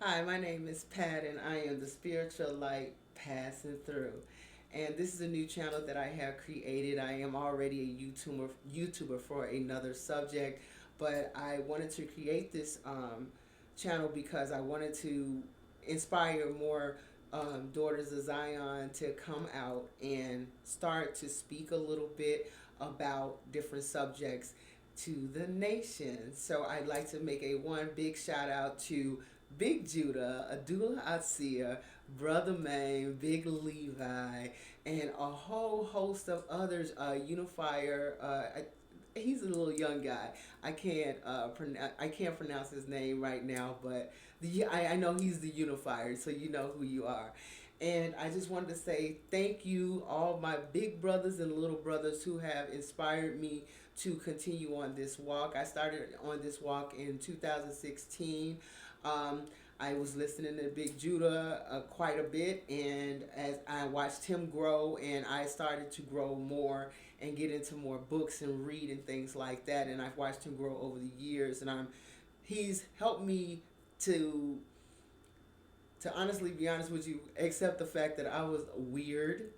Hi, my name is Pat, and I am the Spiritualite passing through. And this is a new channel that I have created. I am already a YouTuber for another subject, but I wanted to create this channel because I wanted to inspire more daughters of Zion to come out and start to speak a little bit about different subjects to the nation. So I'd like to make a one big shout out to Big Judah, Adula Asia, Brother Maine, Big Levi, and a whole host of others. Unifier, he's a little young guy. I can't pronounce his name right now, but I know he's the Unifier, so you know who you are. And I just wanted to say thank you, all my big brothers and little brothers who have inspired me to continue on this walk. I started on this walk in 2016. Um, I was listening to Big Judah quite a bit, and as I watched him grow, and I started to grow more and get into more books and read and things like that, and I've watched him grow over the years, and he's helped me to honestly be honest with you, accept the fact that I was weird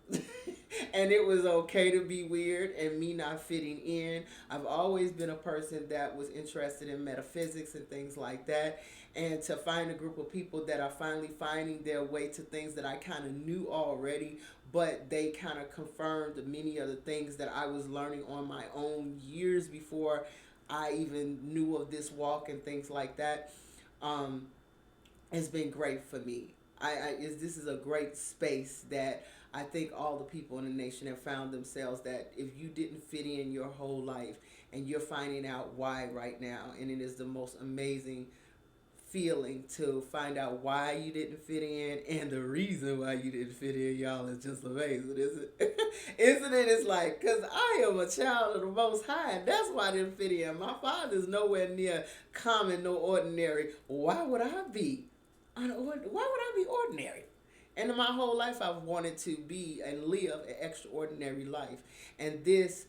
and it was okay to be weird and me not fitting in. I've always been a person that was interested in metaphysics and things like that. And to find a group of people that are finally finding their way to things that I kind of knew already, but they kind of confirmed many of the things that I was learning on my own years before I even knew of this walk and things like that. Um, it's been great for me. This is a great space that I think all the people in the nation have found themselves, that if you didn't fit in your whole life and you're finding out why right now, and it is the most amazing feeling to find out why you didn't fit in and the reason why you didn't fit in, y'all, is just amazing, isn't it? Isn't it? It's like, because I am a child of the Most High, and that's why I didn't fit in. My father's nowhere near common nor ordinary. Why would I be? Why would I be ordinary? And in my whole life, I've wanted to be and live an extraordinary life. And this,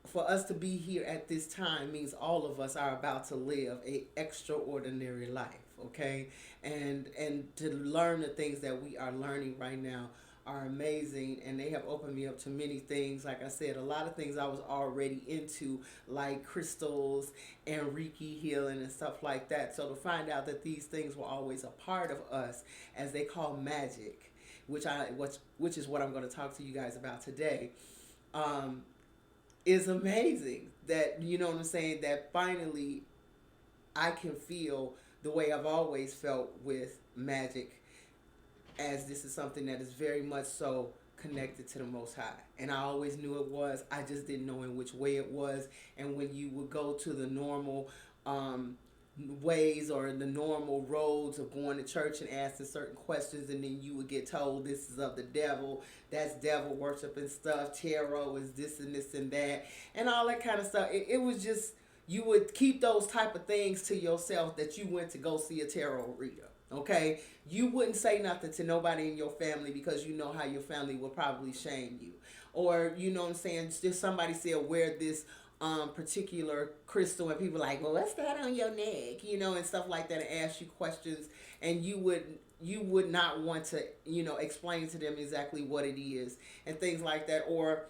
for us to be here at this time, means all of us are about to live a extraordinary life. Okay, and to learn the things that we are learning right now are amazing, and they have opened me up to many things. Like I said, a lot of things I was already into, like crystals and Reiki healing and stuff like that. So to find out that these things were always a part of us, as they call magic, which is what I'm going to talk to you guys about today. Um, is amazing, that, you know what I'm saying, that finally I can feel the way I've always felt with magic, as this is something that is very much so connected to the Most High. And I always knew it was, I just didn't know in which way it was. And when you would go to the normal ways or the normal roads of going to church and asking certain questions, and then you would get told this is of the devil, that's devil worship and stuff, tarot is this and that, and all that kind of stuff. It was just, you would keep those type of things to yourself, that you went to go see a tarot reader. Okay, you wouldn't say nothing to nobody in your family, because you know how your family will probably shame you, or you know what I'm saying. Just somebody said wear this particular crystal, and people like, well, what's that on your neck, you know, and stuff like that, and ask you questions, and you would not want to, you know, explain to them exactly what it is and things like that. Or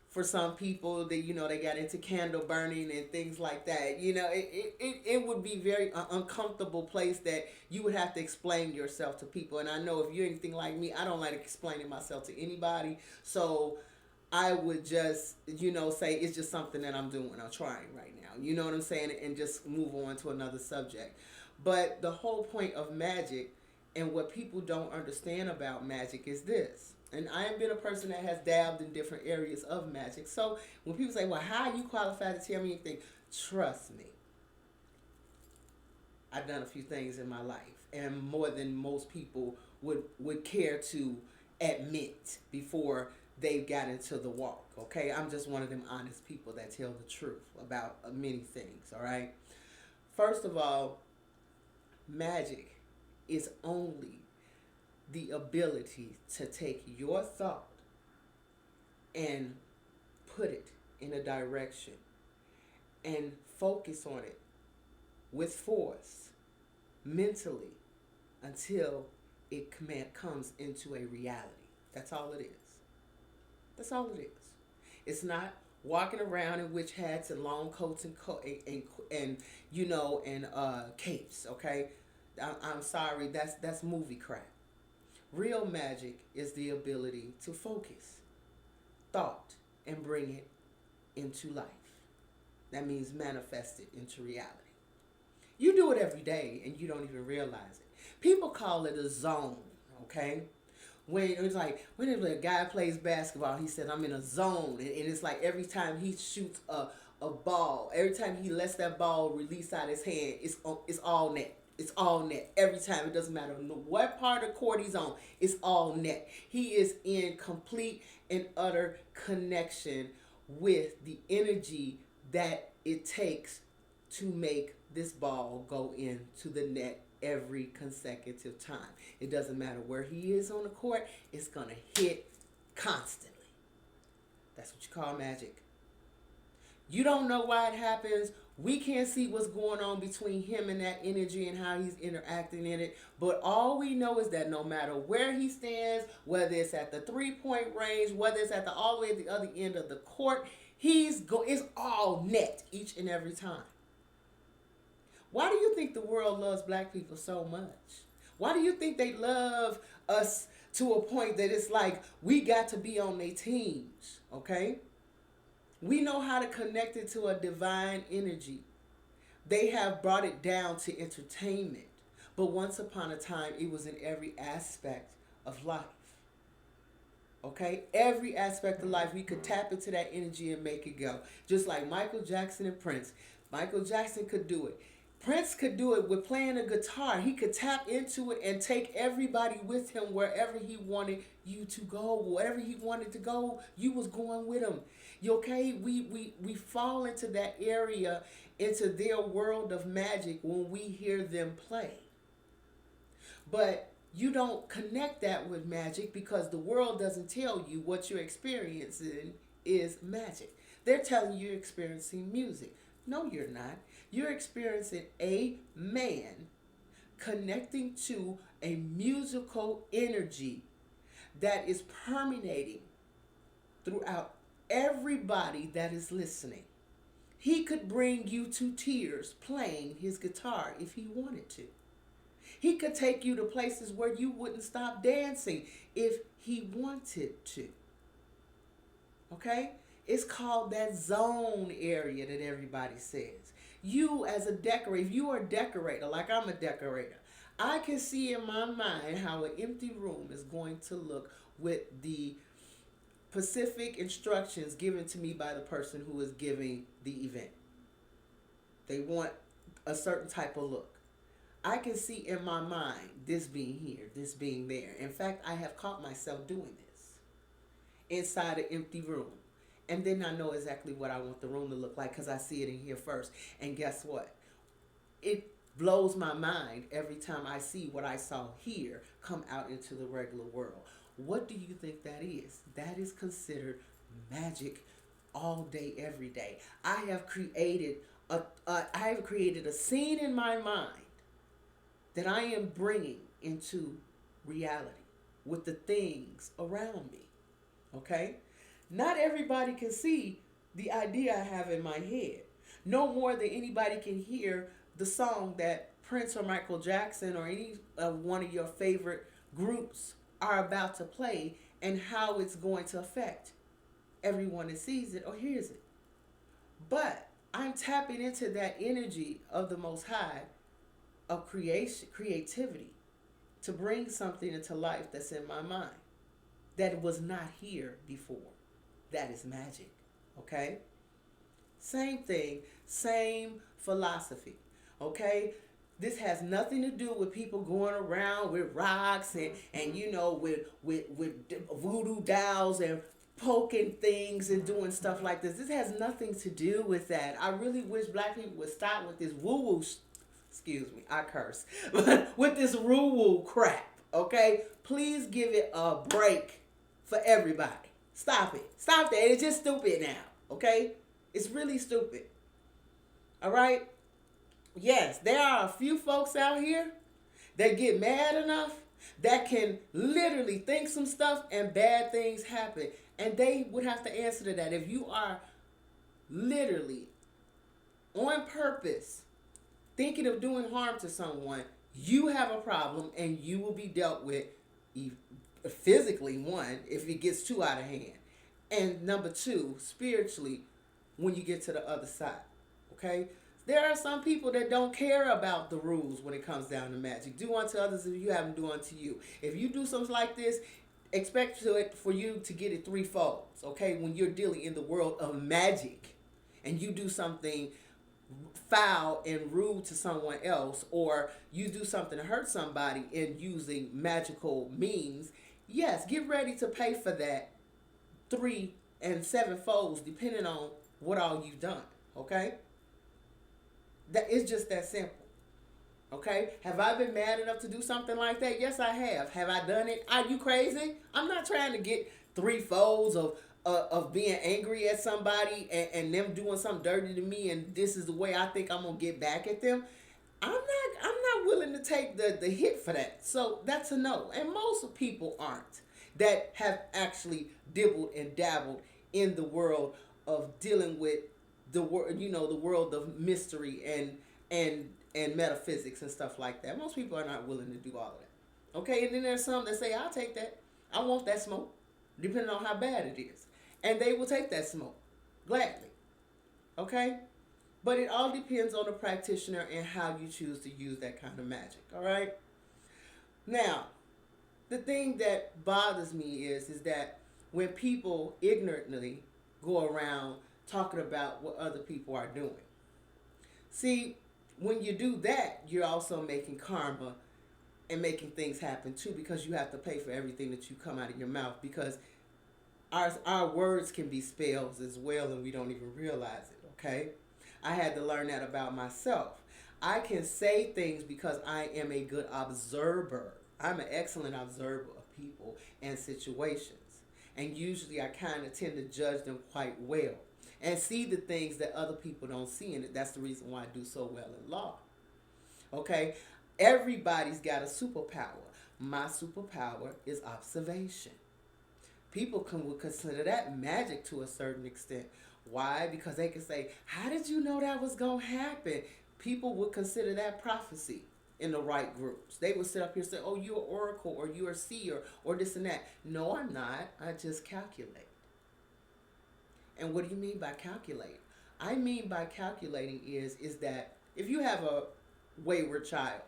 for some people, they, you know, they got into candle burning and things like that, you know, it would be very uncomfortable place that you would have to explain yourself to people. And I know if you're anything like me, I don't like explaining myself to anybody. So I would just, you know, say it's just something that I'm doing, I'm trying right now, you know what I'm saying, and just move on to another subject. But the whole point of magic, and what people don't understand about magic, is this. And I have been a person that has dabbed in different areas of magic. So when people say, well, how are you qualified to tell me anything? Trust me, I've done a few things in my life, and more than most people would care to admit before they got into the walk. Okay, I'm just one of them honest people that tell the truth about many things. All right. First of all, magic is only the ability to take your thought and put it in a direction and focus on it with force mentally, until it comes into a reality. That's all it is. That's all it is. It's not walking around in witch hats and long coats and capes. Okay, I'm sorry. That's movie crap. Real magic is the ability to focus thought and bring it into life. That means manifest it into reality. You do it every day and you don't even realize it. People call it a zone, okay? When it's like, whenever a guy plays basketball, he said, I'm in a zone. And it's like every time he shoots a ball, every time he lets that ball release out his hand, it's all net. It's all net. Every time. It doesn't matter what part of the court he's on. It's all net. He is in complete and utter connection with the energy that it takes to make this ball go into the net every consecutive time. It doesn't matter where he is on the court. It's going to hit constantly. That's what you call magic. You don't know why it happens. We can't see what's going on between him and that energy and how he's interacting in it. But all we know is that no matter where he stands, whether it's at the 3-point range, whether it's at all the way at the other end of the court, it's all net each and every time. Why do you think the world loves black people so much? Why do you think they love us to a point that it's like we got to be on their teams, okay? We know how to connect it to a divine energy. They have brought it down to entertainment. But once upon a time, it was in every aspect of life. Okay? Every aspect of life, we could tap into that energy and make it go. Just like Michael Jackson and Prince. Michael Jackson could do it. Prince could do it with playing a guitar. He could tap into it and take everybody with him wherever he wanted you to go. Wherever he wanted to go, you was going with him. You okay? We fall into that area, into their world of magic when we hear them play. But you don't connect that with magic because the world doesn't tell you what you're experiencing is magic. They're telling you you're experiencing music. No, you're not. You're experiencing a man connecting to a musical energy that is permeating throughout everybody that is listening. He could bring you to tears playing his guitar if he wanted to. He could take you to places where you wouldn't stop dancing if he wanted to. Okay? It's called that zone area that everybody says. You as a decorator, if you are a decorator, like I'm a decorator, I can see in my mind how an empty room is going to look with the specific instructions given to me by the person who is giving the event. They want a certain type of look. I can see in my mind this being here, this being there. In fact, I have caught myself doing this inside an empty room. And then I know exactly what I want the room to look like because I see it in here first. And guess what? It blows my mind every time I see what I saw here come out into the regular world. What do you think that is? That is considered magic all day, every day. I have created a scene in my mind that I am bringing into reality with the things around me. Okay? Not everybody can see the idea I have in my head. No more than anybody can hear the song that Prince or Michael Jackson or any one of your favorite groups are about to play and how it's going to affect everyone that sees it or hears it. But I'm tapping into that energy of the Most High of creativity to bring something into life that's in my mind that was not here before. That is magic, okay? Same thing, same philosophy, okay? This has nothing to do with people going around with rocks and with voodoo dolls and poking things and doing stuff like this. This has nothing to do with that. I really wish black people would stop with this woo-woo, excuse me, I curse, but with this woo-woo crap, okay? Please give it a break for everybody. Stop it. Stop that. It's just stupid now, okay? It's really stupid. All right? Yes, there are a few folks out here that get mad enough that can literally think some stuff and bad things happen. And they would have to answer to that. If you are literally on purpose thinking of doing harm to someone, you have a problem and you will be dealt with physically, one, if it gets too out of hand. And number two, spiritually, when you get to the other side. Okay? There are some people that don't care about the rules when it comes down to magic. Do unto others as you have them do unto you. If you do something like this, expect for you to get it threefold. Okay? When you're dealing in the world of magic and you do something foul and rude to someone else, or you do something to hurt somebody in using magical means, yes, get ready to pay for that 3 and 7 folds depending on what all you've done. Okay? That is just that simple. Okay? Have I been mad enough to do something like that? Yes, I have. Have I done it? Are you crazy? I'm not trying to get 3 folds of being angry at somebody and them doing something dirty to me, and this is the way I think I'm gonna get back at them. I'm not willing to take the hit for that. So that's a no. And most people aren't, that have actually dibbled and dabbled in the world of dealing with the world, the world of mystery and metaphysics and stuff like that. Most people are not willing to do all of that. Okay, and then there's some that say, I'll take that. I want that smoke, depending on how bad it is. And they will take that smoke gladly. Okay? But it all depends on the practitioner and how you choose to use that kind of magic. All right? Now, the thing that bothers me is that when people ignorantly go around talking about what other people are doing. See, when you do that, you're also making karma and making things happen too, because you have to pay for everything that you come out of your mouth, because our words can be spells as well, and we don't even realize it. Okay? I had to learn that about myself. I can say things because I am a good observer. I'm an excellent observer of people and situations. And usually I kind of tend to judge them quite well and see the things that other people don't see in it. That's the reason why I do so well in law. Okay? Everybody's got a superpower. My superpower is observation. People would consider that magic to a certain extent. Why? Because they can say, how did you know that was going to happen? People would consider that prophecy in the right groups. They would sit up here and say, oh, you're an oracle, or you're a seer, or this and that. No, I'm not. I just calculate. And what do you mean by calculate? I mean by calculating is that if you have a wayward child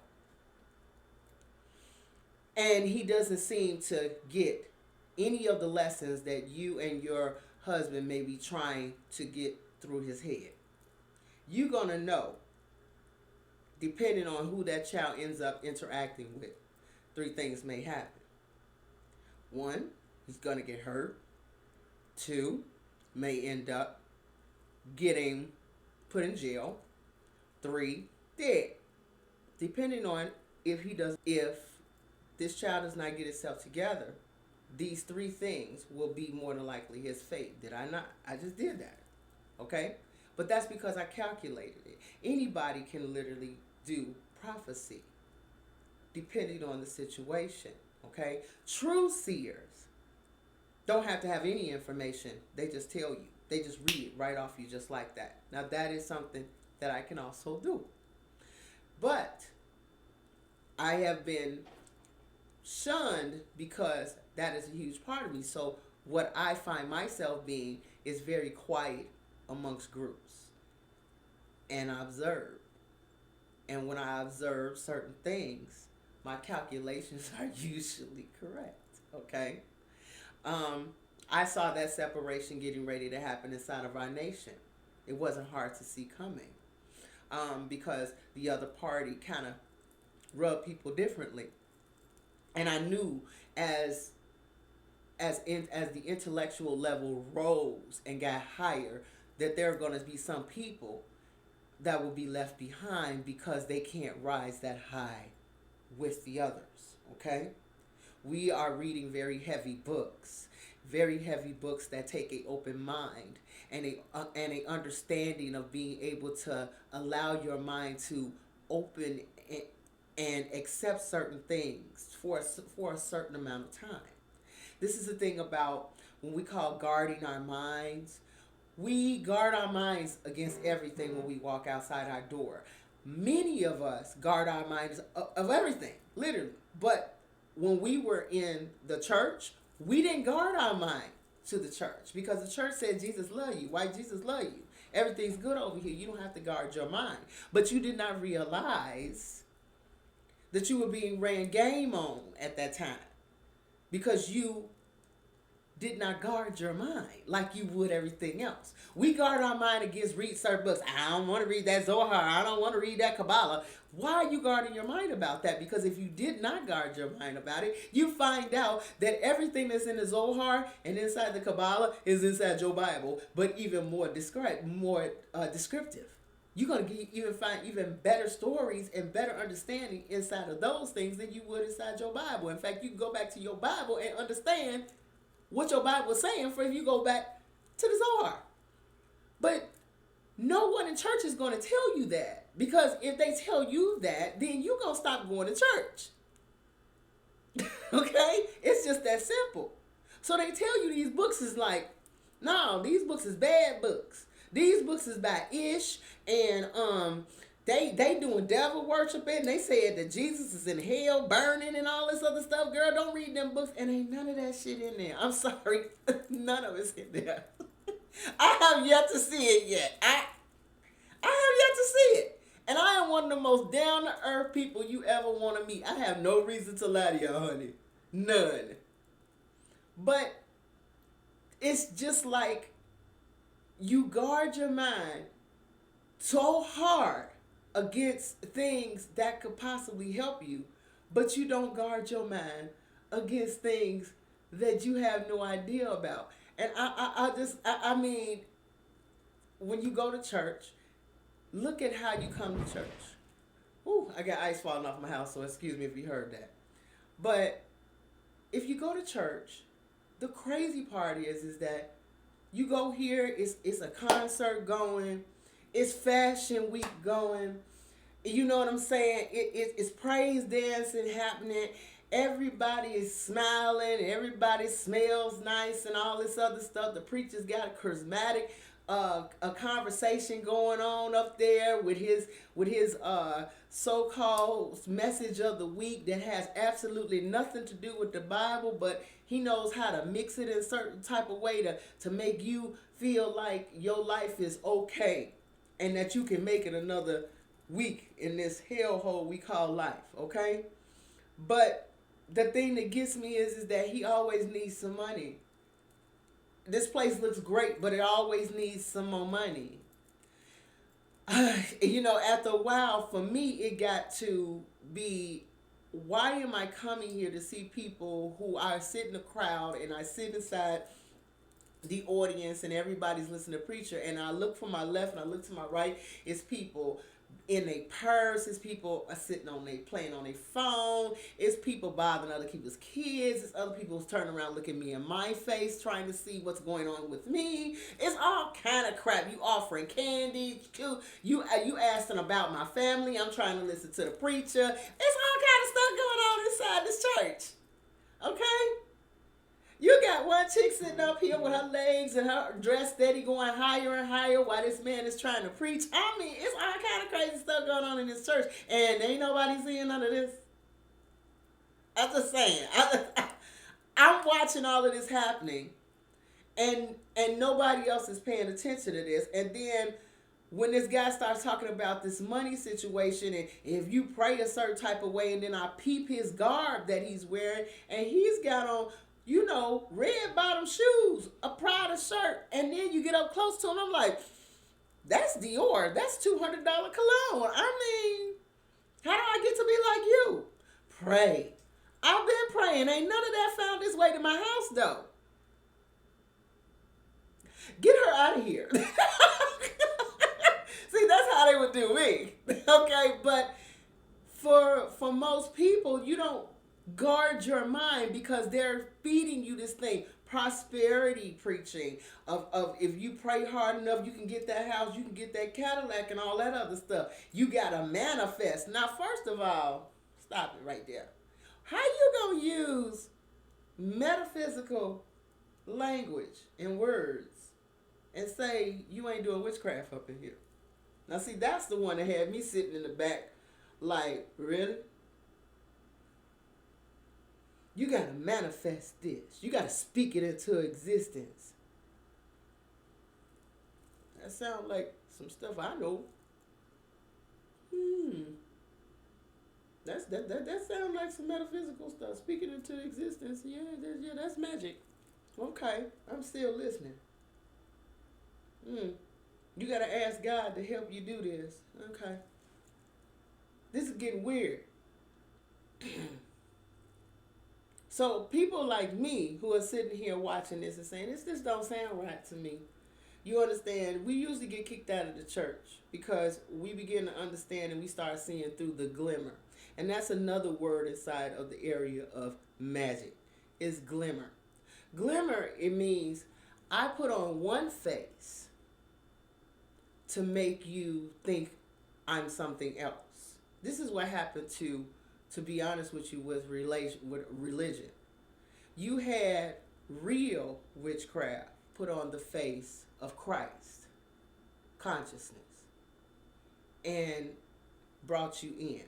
and he doesn't seem to get any of the lessons that you and your husband may be trying to get through his head, you're going to know, depending on who that child ends up interacting with, 3 things may happen. 1, he's going to get hurt. 2, may end up getting put in jail. 3, dead. Depending on if this child does not get itself together, these 3 things will be more than likely his fate. Did I not? I just did that. Okay? But that's because I calculated it. Anybody can literally do prophecy depending on the situation. Okay? True seers don't have to have any information. They just tell you. They just read it right off you just like that. Now that is something that I can also do. But I have been shunned because that is a huge part of me. So what I find myself being is very quiet amongst groups. And I observe. And when I observe certain things, my calculations are usually correct. Okay? I saw that separation getting ready to happen inside of our nation. It wasn't hard to see coming, because the other party kind of rubbed people differently. And I knew as the intellectual level rose and got higher, that there are going to be some people that will be left behind because they can't rise that high with the others. Okay? We are reading very heavy books that take an open mind and a understanding of being able to allow your mind to open and accept certain things for a certain amount of time. This is the thing about when we call guarding our minds. We guard our minds against everything when we walk outside our door. Many of us guard our minds of everything, literally. But when we were in the church, we didn't guard our mind to the church because the church said Jesus love you. Why Jesus love you? Everything's good over here. You don't have to guard your mind. But you did not realize that you were being ran game on at that time because you did not guard your mind like you would everything else. We guard our mind against read certain books. I don't want to read that Zohar. I don't want to read that Kabbalah. Why are you guarding your mind about that? Because if you did not guard your mind about it, you find out that everything that's in the Zohar and inside the Kabbalah is inside your Bible, but even more descriptive. You're going to even find even better stories and better understanding inside of those things than you would inside your Bible. In fact, you can go back to your Bible and understand what your Bible is saying for if you go back to the Zohar. But no one in church is going to tell you that. Because if they tell you that, then you're going to stop going to church. Okay? It's just that simple. So they tell you these books is like, no, these books is bad books. These books is by Ish and They doing devil worshiping. They said that Jesus is in hell burning and all this other stuff. Girl, don't read them books. And ain't none of that shit in there. I'm sorry. None of it's in there. I have yet to see it yet. I have yet to see it. And I am one of the most down-to-earth people you ever want to meet. I have no reason to lie to you, honey. None. But it's just like you guard your mind so hard against things that could possibly help you, but you don't guard your mind against things that you have no idea about. And I mean, when you go to church, look at how you come to church. Ooh, I got ice falling off my house, so excuse me if you heard that. But if you go to church, the crazy part is that you go here, it's a concert going, it's fashion week going. You know what I'm saying? It's praise dancing happening. Everybody is smiling. Everybody smells nice and all this other stuff. The preacher's got a charismatic a conversation going on up there with his so-called message of the week that has absolutely nothing to do with the Bible, but he knows how to mix it in a certain type of way to make you feel like your life is okay and that you can make it another week in this hellhole we call life, okay? But the thing that gets me is that he always needs some money. This place looks great, but it always needs some more money. You know, after a while, for me, it got to be, why am I coming here to see people who I sit in the crowd and I sit inside the audience and everybody's listening to preacher, and I look from my left and I look to my right, it's people in their purse, it's people are sitting on playing on their phone, it's people bothering other people's kids, it's other people turning around looking me in my face trying to see what's going on with me. It's all kind of crap. You offering candy, you asking about my family, I'm trying to listen to the preacher. It's all kind of stuff going on inside this church. Okay? You got one chick sitting up here with her legs and her dress steady going higher and higher while this man is trying to preach. I mean, it's all kind of crazy stuff going on in this church. And ain't nobody seeing none of this. I'm just saying. I'm watching all of this happening. And nobody else is paying attention to this. And then when this guy starts talking about this money situation, and if you pray a certain type of way, and then I peep his garb that he's wearing, and he's got on, you know, red bottom shoes, a Prada shirt, and then you get up close to him, I'm like, that's Dior, that's $200 cologne. I mean, how do I get to be like you? Pray. I've been praying. Ain't none of that found its way to my house, though. Get her out of here. See, that's how they would do me. Okay, but for most people, you don't guard your mind because they're feeding you this thing, prosperity preaching of if you pray hard enough, you can get that house, you can get that Cadillac and all that other stuff. You gotta manifest. Now, first of all, Stop it right there. How you gonna use metaphysical language and words and say you ain't doing witchcraft up in here? Now see, that's the one that had me sitting in the back like, really? You gotta manifest this. You gotta speak it into existence. That sounds like some stuff I know. Hmm. That sounds like some metaphysical stuff. Speaking into existence. Yeah, that's magic. Okay, I'm still listening. Hmm. You gotta ask God to help you do this. Okay. This is getting weird. So people like me who are sitting here watching this and saying, this just don't sound right to me. You understand, we usually get kicked out of the church because we begin to understand and we start seeing through the glimmer. And that's another word inside of the area of magic, is glimmer. Glimmer, it means I put on one face to make you think I'm something else. This is what happened to be honest with you, with religion. You had real witchcraft put on the face of Christ consciousness and brought you in.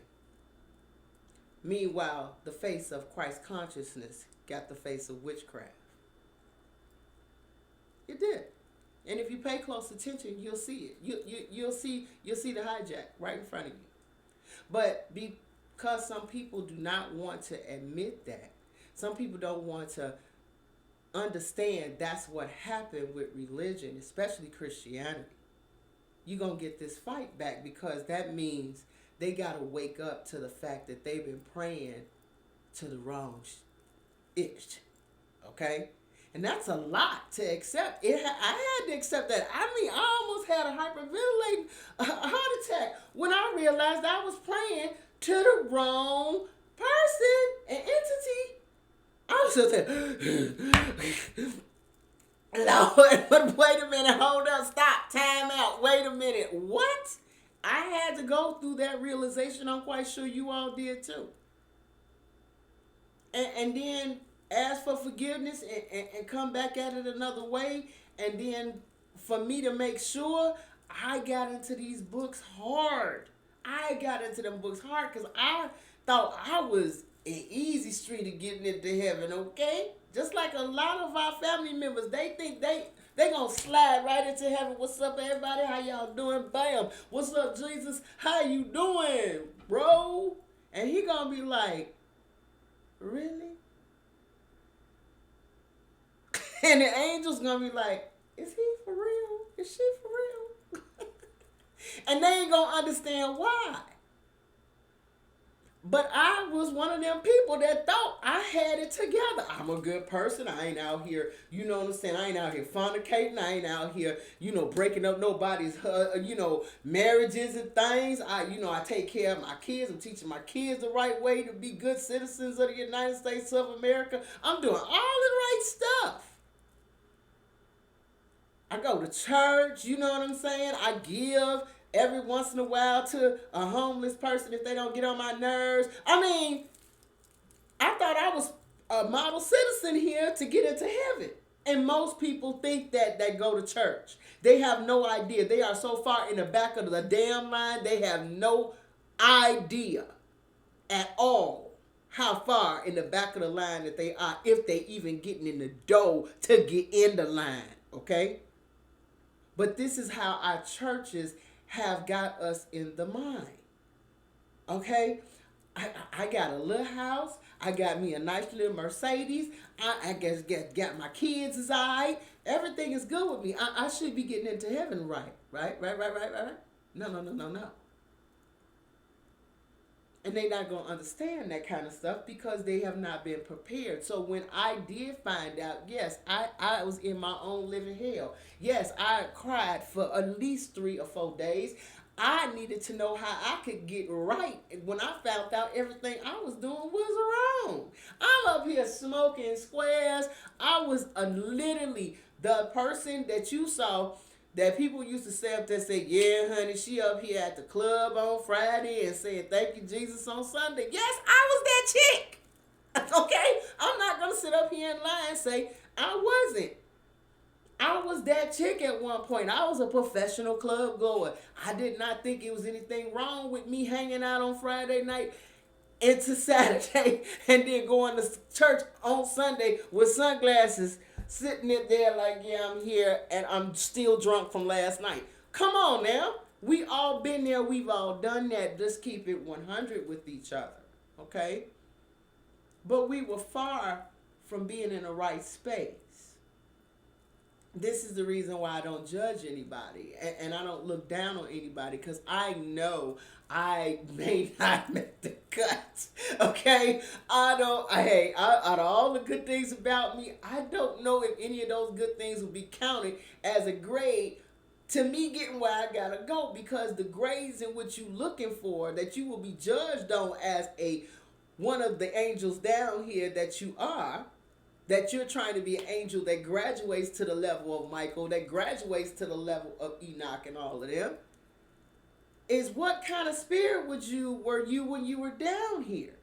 Meanwhile, the face of Christ consciousness got the face of witchcraft. It did. And if you pay close attention, you'll see it. You'll see the hijack right in front of you. But because some people do not want to admit that, some people don't want to understand that's what happened with religion, especially Christianity. You're going to get this fight back because that means they got to wake up to the fact that they've been praying to the wrong itch. Okay? And that's a lot to accept. I had to accept that. I mean, I almost had a hyperventilating heart attack when I realized I was praying to the wrong person and entity. I was just saying, Lord, but wait a minute, hold up, stop, time out, wait a minute, what? I had to go through that realization. I'm quite sure you all did too. And then ask for forgiveness and come back at it another way. And then for me to make sure, I got into these books hard. I got into them books hard because I thought I was an easy street of getting into heaven, okay? Just like a lot of our family members, they think they gonna slide right into heaven. What's up, everybody? How y'all doing? Bam. What's up, Jesus? How you doing, bro? And he gonna be like, really? And the angel's gonna be like, is he for real? Is she for real? And they ain't gonna understand why. But I was one of them people that thought I had it together. I'm a good person. I ain't out here, you know what I'm saying? I ain't out here fornicating. I ain't out here, breaking up nobody's, marriages and things. I take care of my kids. I'm teaching my kids the right way to be good citizens of the United States of America. I'm doing all the right stuff. I go to church, you know what I'm saying? I give every once in a while to a homeless person if they don't get on my nerves. I mean, I thought I was a model citizen here to get into heaven. And most people think that they go to church. They have no idea. They are so far in the back of the damn line, they have no idea at all how far in the back of the line that they are, if they even getting in the door to get in the line, okay? But this is how our churches have got us in the mind. Okay? I got a little house. I got me a nice little Mercedes. I guess got my kids is all right. Everything is good with me. I should be getting into heaven right. Right? No. And they're not going to understand that kind of stuff because they have not been prepared. So when I did find out, yes, I was in my own living hell. Yes, I cried for at least 3 or 4 days. I needed to know how I could get right. When I found out everything I was doing was wrong. I'm up here smoking squares. I was literally the person that you saw that people used to say up there, say, yeah, honey, she up here at the club on Friday and saying, thank you, Jesus, on Sunday. Yes, I was that chick. Okay? I'm not going to sit up here and lie and say I wasn't. I was that chick at one point. I was a professional club goer. I did not think it was anything wrong with me hanging out on Friday night into Saturday and then going to church on Sunday with sunglasses, sitting it there like, yeah, I'm here and I'm still drunk from last night. Come on now. We all been there. We've all done that. Just keep it 100 with each other. Okay? But we were far from being in the right space. This is the reason why I don't judge anybody and I don't look down on anybody, because I know I may not make the cut. Okay? Out of all the good things about me, I don't know if any of those good things will be counted as a grade to me getting where I gotta go, because the grades in which you looking for, that you will be judged on as a one of the angels down here that you are, that you're trying to be an angel that graduates to the level of Michael, that graduates to the level of Enoch and all of them, is what kind of spirit were you when you were down here?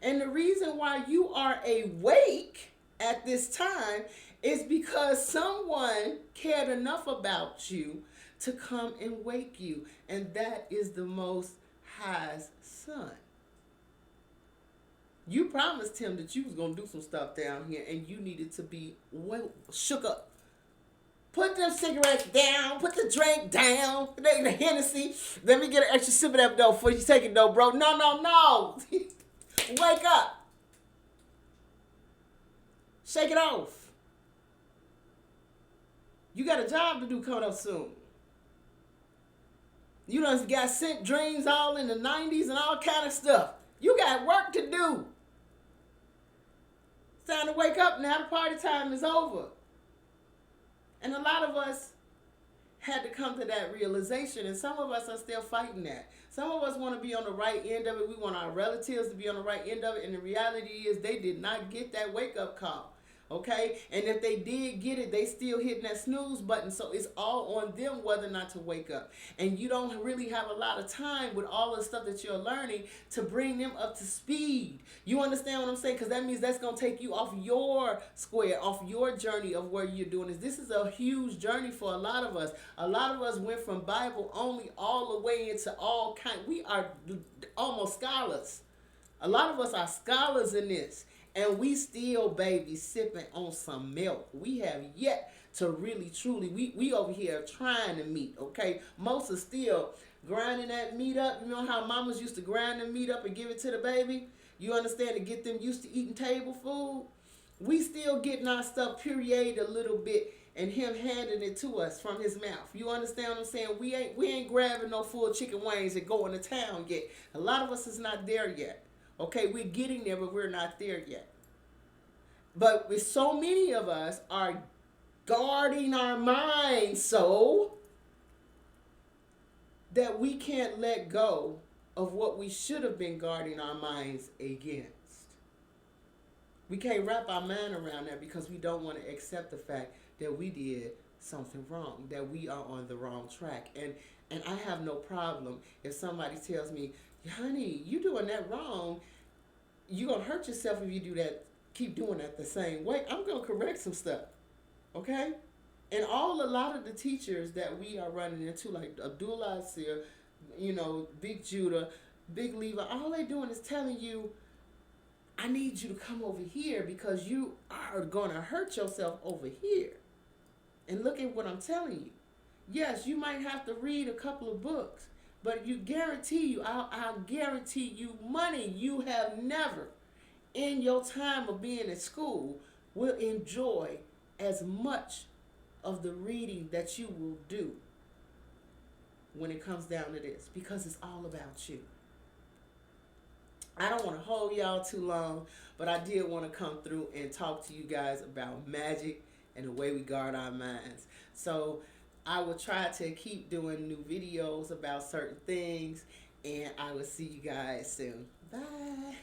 And the reason why you are awake at this time is because someone cared enough about you to come and wake you. And that is the Most High's Son. You promised him that you was going to do some stuff down here and you needed to be shook up. Put them cigarettes down. Put the drink down. The Hennessy. Let me get an extra sip of that though before you take it though, bro. No. Wake up. Shake it off. You got a job to do coming up soon. You done got sent dreams all in the 90s and all kind of stuff. You got work to do. It's time to wake up now. The party time is over. And a lot of us had to come to that realization, and some of us are still fighting that. Some of us want to be on the right end of it. We want our relatives to be on the right end of it, and the reality is they did not get that wake-up call. Okay? And if they did get it, they still hitting that snooze button. So it's all on them whether or not to wake up. And you don't really have a lot of time with all the stuff that you're learning to bring them up to speed. You understand what I'm saying? Because that means that's going to take you off your square, off your journey of where you're doing this. This is a huge journey for a lot of us. A lot of us went from Bible only all the way into all kind. We are almost scholars. A lot of us are scholars in this. And we still, baby, sipping on some milk. We have yet to really, truly, we over here trying to meet, okay? Most are still grinding that meat up. You know how mamas used to grind the meat up and give it to the baby? You understand, to get them used to eating table food? We still getting our stuff pureed a little bit and him handing it to us from his mouth. You understand what I'm saying? We ain't grabbing no full chicken wings and going to town yet. A lot of us is not there yet. Okay, we're getting there, but we're not there yet. But with so many of us are guarding our minds so that we can't let go of what we should have been guarding our minds against. We can't wrap our mind around that because we don't want to accept the fact that we did something wrong, that we are on the wrong track. And I have no problem if somebody tells me, honey, you doing that wrong. You're going to hurt yourself if you do that. Keep doing that the same way. I'm going to correct some stuff. Okay? And a lot of the teachers that we are running into, like Abdullah Asir, Big Judah, Big Levi, all they're doing is telling you, I need you to come over here because you are going to hurt yourself over here. And look at what I'm telling you. Yes, you might have to read a couple of books, but I'll guarantee you money you have never in your time of being at school will enjoy as much of the reading that you will do when it comes down to this, because it's all about you. I don't want to hold y'all too long, but I did want to come through and talk to you guys about magic and the way we guard our minds. So I will try to keep doing new videos about certain things, and I will see you guys soon. Bye.